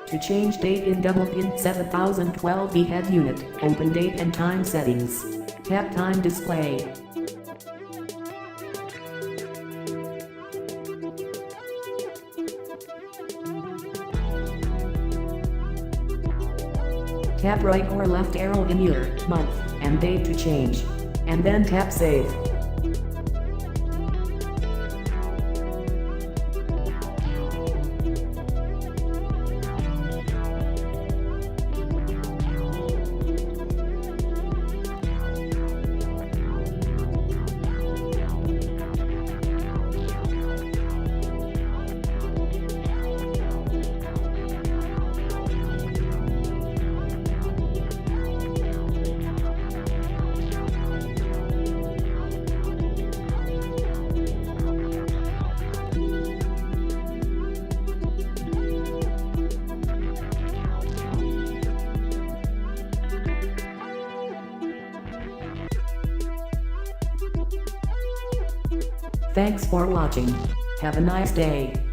To change date in double pin 7012 head unit, open date and time settings. Tap time display. Tap right or left arrow in year, month, and date to change. And then tap save. Thanks for watching. Have a nice day.